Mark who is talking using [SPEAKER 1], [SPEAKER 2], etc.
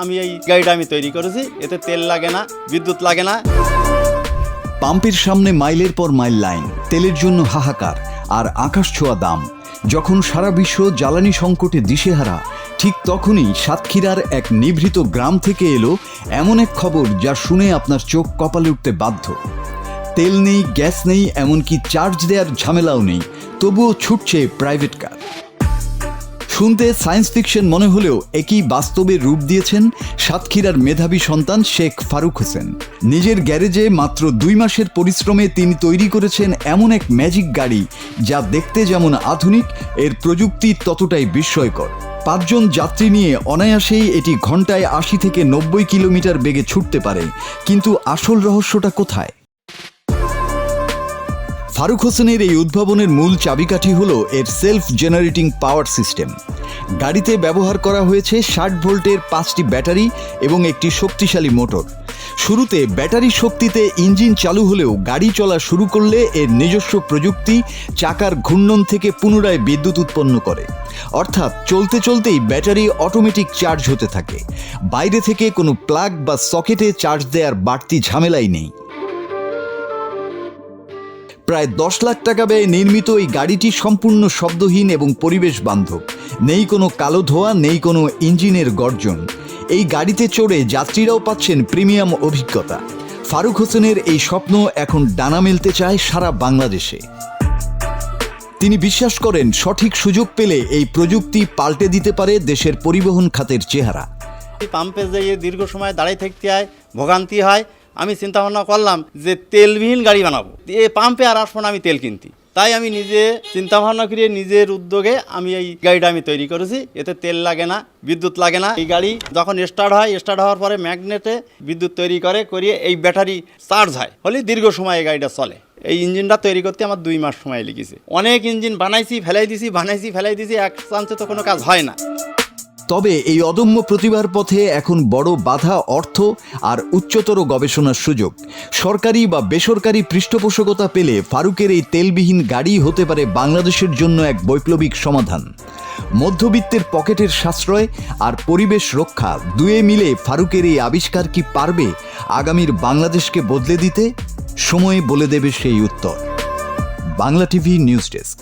[SPEAKER 1] আমি এই গাড়িটা তৈরি করেছি, এতে তেল লাগে না, বিদ্যুৎ লাগে না।
[SPEAKER 2] পাম্পের সামনে মাইলের পর মাইল লাইন, তেলের জন্য হাহাকার আর আকাশ ছোঁয়া দাম। যখন সারা বিশ্ব জ্বালানি সংকটে দিশেহারা, ঠিক তখনই সাতক্ষীরার এক নিভৃত গ্রাম থেকে এলো এমন এক খবর যা শুনে আপনার চোখ কপালে উঠতে বাধ্য। তেল নেই, গ্যাস নেই, এমনকি চার্জ দেওয়ার ঝামেলাও নেই, তবুও ছুটছে প্রাইভেট কার। শুনতে সায়েন্স ফিকশন মনে হলেও একই বাস্তবে রূপ দিয়েছেন সাতক্ষীরার মেধাবী সন্তান শেখ ফারুক হোসেন। নিজের গ্যারেজে মাত্র 2 মাসের পরিশ্রমে তিনি তৈরি করেছেন এমন এক ম্যাজিক গাড়ি যা দেখতে যেমন আধুনিক, এর প্রযুক্তি ততটাই বিস্ময়কর। 5 জন যাত্রী নিয়ে অনায়াসেই এটি ঘন্টায় 80 থেকে 90 কিলোমিটার বেগে ছুটতে পারে। কিন্তু আসল রহস্যটা কোথায়? ফারুক হোসেনের এই উদ্ভাবনের মূল চাবিকাঠি হলো এর সেলফ জেনারেটিং পাওয়ার সিস্টেম। গাড়িতে ব্যবহার করা হয়েছে 60 ভোল্টের 5টি ব্যাটারি এবং একটি শক্তিশালী মোটর। শুরুতে ব্যাটারি শক্তিতে ইঞ্জিন চালু হলেও গাড়ি চলা শুরু করলে এর নিজস্ব প্রযুক্তি চাকার ঘূর্ণন থেকে পুনরায় বিদ্যুৎ উৎপন্ন করে। অর্থাৎ চলতে চলতেই ব্যাটারি অটোমেটিক চার্জ হতে থাকে। বাইরে থেকে কোনো প্লাগ বা সকেটে চার্জ দেওয়ার বাড়তি ঝামেলাই নেই। প্রায় 10 লাখ টাকা ব্যয়ে নির্মিত এই গাড়িটি সম্পূর্ণ শব্দহীন এবং পরিবেশ বান্ধব। নেই কোনো কালো ধোঁয়া, নেই কোনো ইঞ্জিনের গর্জন। এই গাড়িতে চড়ে যাত্রীরাও পাচ্ছেন প্রিমিয়াম অভিজ্ঞতা। ফারুক হোসেনের এই স্বপ্ন এখন ডানা মেলতে চায় সারা বাংলাদেশে। তিনি বিশ্বাস করেন সঠিক সুযোগ পেলে এই প্রযুক্তি পাল্টে দিতে পারে দেশের পরিবহন খাতের চেহারা।
[SPEAKER 1] পাম্পে যেয়ে দীর্ঘ সময় দাঁড়িয়ে থাকতে হয়, ভোগান্তি হয়। আমি চিন্তা ভাবনা করলাম যে তেলবিহীন গাড়ি বানাবো, এই পাম্পে আর আসবো না আমি তেল কিনতে। তাই আমি নিজে চিন্তা ভাবনা করে নিজের উদ্যোগে আমি এই গাড়িটা তৈরি করেছি। এতে তেল লাগে না, বিদ্যুৎ লাগে না। এই গাড়ি যখন স্টার্ট হওয়ার পরে ম্যাগনেটে বিদ্যুৎ তৈরি করিয়ে এই ব্যাটারি চার্জ হয়, হলে দীর্ঘ সময় এই গাড়িটা চলে। এই ইঞ্জিনটা তৈরি করতে আমার 2 মাস সময় লেগেছে। অনেক ইঞ্জিন বানাইছি ফেলাই দিছি, এক চান্সে তো কোনো কাজ হয় না।
[SPEAKER 2] তবে এই অদম্য প্রতিভার পথে এখন বড় বাধা অর্থ আর উচ্চতর গবেষণার সুযোগ। সরকারি বা বেসরকারি পৃষ্ঠপোষকতা পেলে ফারুকের এই তেলবিহীন গাড়ি হতে পারে বাংলাদেশের জন্য এক বৈপ্লবিক সমাধান। মধ্যবিত্তের পকেটের সাশ্রয় আর পরিবেশ রক্ষা দুয়ে মিলে ফারুকের এই আবিষ্কার কি পারবে আগামীর বাংলাদেশকে বদলে দিতে? সময় বলে দেবে সেই উত্তর। Bangla TV news desk.